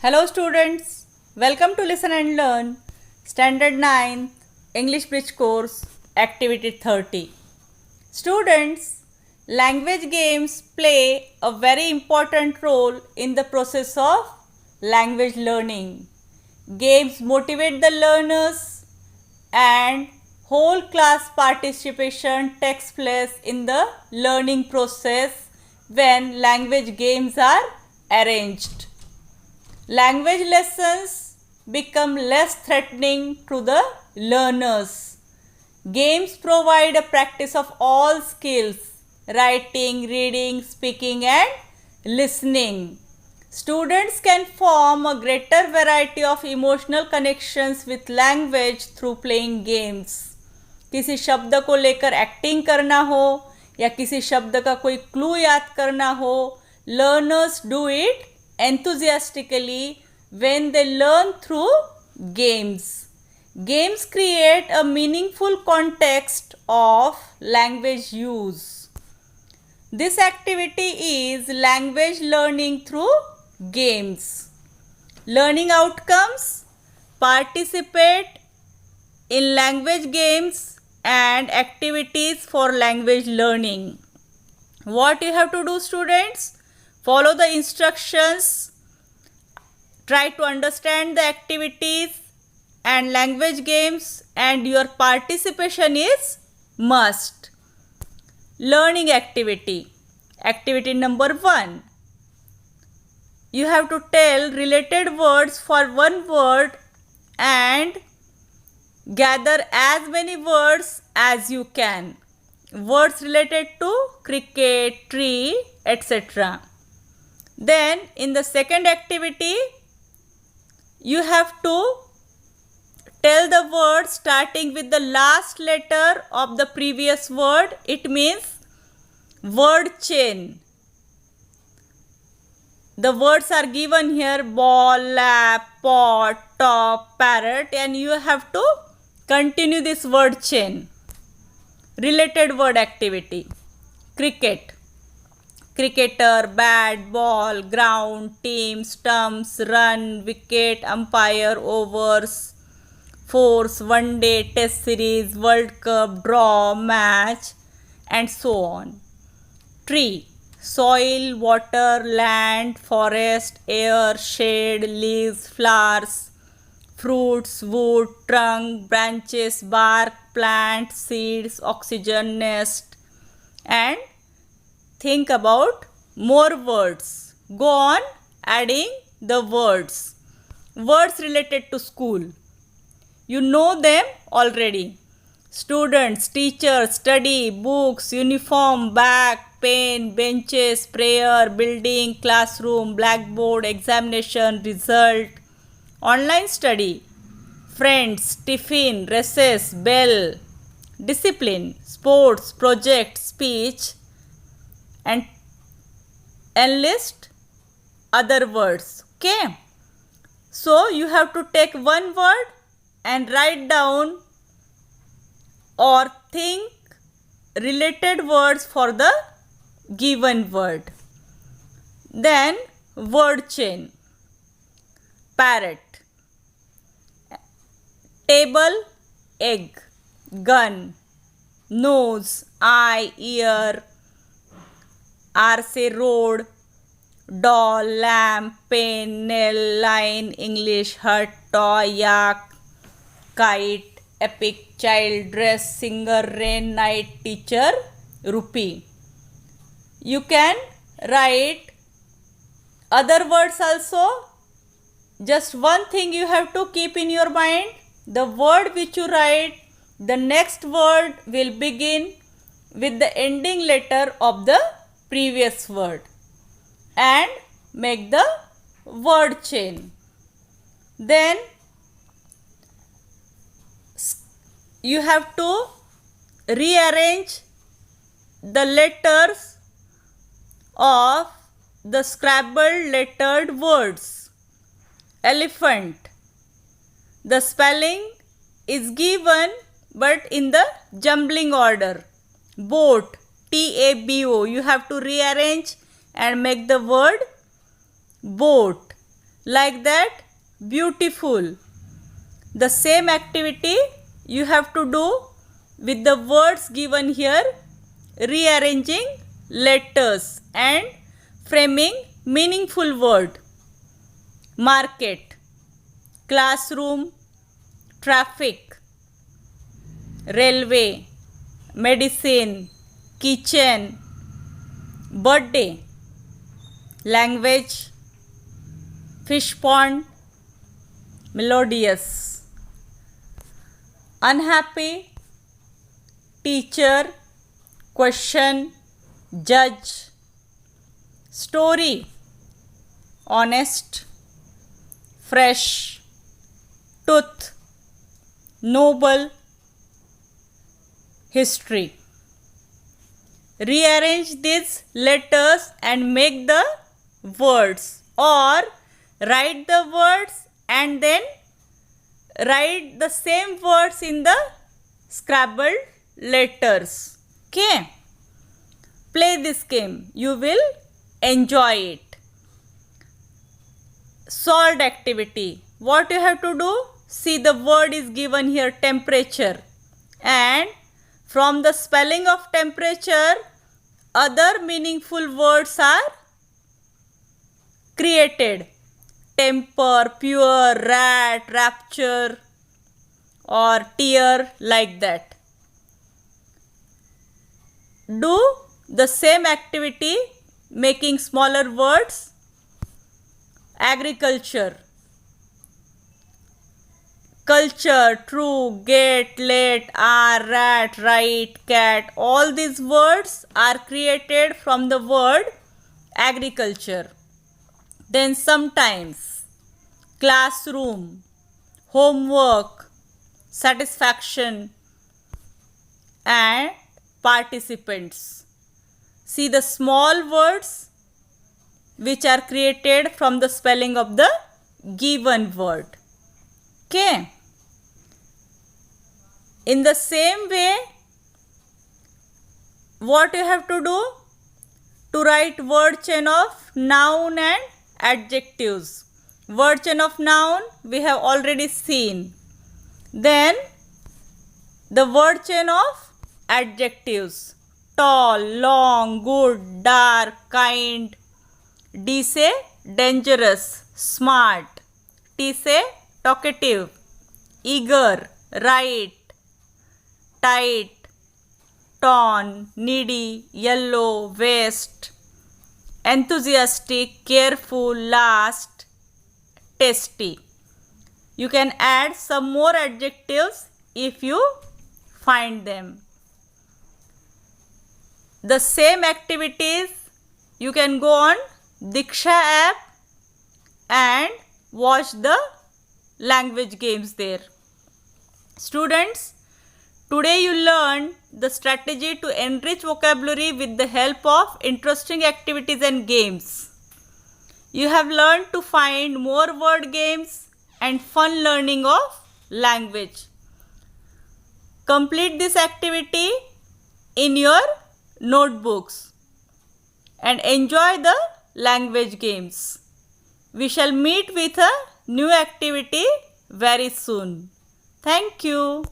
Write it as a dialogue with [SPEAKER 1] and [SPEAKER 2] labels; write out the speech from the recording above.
[SPEAKER 1] Hello students, welcome to Listen and Learn, Standard 9, English Bridge Course, Activity 30. Students, language games play a very important role in the process of language learning. Games motivate the learners and whole class participation takes place in the learning process when language games are arranged. Language lessons become less threatening to the learners. Games provide a practice of all skills: writing, reading, speaking and listening. Students can form a greater variety of emotional connections with language through playing games. किसी शब्द को लेकर acting करना हो या किसी शब्द का कोई क्लू याद करना हो, learners do it enthusiastically when they learn through games. Games create a meaningful context of language use. This activity is language learning through games. Learning outcomes: participate in language games and activities for language learning. What you have to do, students? Follow the instructions, try to understand the activities and language games, and your participation is must. Learning activity. Activity number 1. You have to tell related words for one word and gather as many words as you can. Words related to cricket, tree, etc. Then in the second activity, you have to tell the word starting with the last letter of the previous word. It means word chain. The words are given here: ball, lap, pot, top, parrot, and you have to continue this word chain. Related word activity. Cricket. Cricketer, bat, ball, ground, team, stumps, run, wicket, umpire, overs, force, one day, test series, World Cup, draw, match, and so on. Tree. Soil, water, land, forest, air, shade, leaves, flowers, fruits, wood, trunk, branches, bark, plant, seeds, oxygen, nest, and think about more words. Go on adding the words. Words related to school. You know them already. Students, teachers, study, books, uniform, bag, pen, benches, prayer, building, classroom, blackboard, examination, result, online study, friends, tiffin, recess, bell, discipline, sports, project, speech, and enlist other words. Okay. So you have to take one word and write down or think related words for the given word. Then word chain. Parrot. Table, egg, gun, nose, eye, ear, R say road, doll, lamp, pen, nail, line, English, hut, toy, yak, kite, epic, child, dress, singer, rain, night, teacher, rupee. You can write other words also. Just one thing you have to keep in your mind: the word which you write, the next word will begin with the ending letter of the previous word and make the word chain. Then you have to rearrange the letters of the scrabbled lettered words. Elephant. The spelling is given but in the jumbling order. Boat. T-A-B-O. You have to rearrange and make the word boat. like that, beautiful. The same activity you have to do with the words given here, rearranging letters and framing meaningful word. Market, classroom, traffic, railway, medicine, kitchen, birthday, language, fish pond, melodious, unhappy, teacher, question, judge, story, honest, fresh, tooth, noble, history. Rearrange these letters and make the words, or write the words and then write the same words in the scrabbled letters. Okay? Play this game. You will enjoy it. Solved activity. What you have to do? See, the word is given here, temperature. And from the spelling of temperature, other meaningful words are created. Temper, pure, rat, rapture, or tear, like that. Do the same activity making smaller words. Agriculture, culture, true, get, let, are, rat, right, cat. All these words are created from the word agriculture. Then sometimes, classroom, homework, satisfaction, and participants. See the small words which are created from the spelling of the given word. Okay. In the same way, what you have to do? To write word chain of noun and adjectives. Word chain of noun we have already seen. Then the word chain of adjectives. Tall, long, good, dark, kind. D say dangerous, smart. T say talkative, eager, right, tight, torn, needy, yellow, waste, enthusiastic, careful, last, tasty. You can add some more adjectives if you find them. The same activities you can go on Diksha app and watch the language games there. Students, today you learned the strategy to enrich vocabulary with the help of interesting activities and games. You have learned to find more word games and fun learning of language. Complete this activity in your notebooks and enjoy the language games. We shall meet with a new activity very soon. Thank you.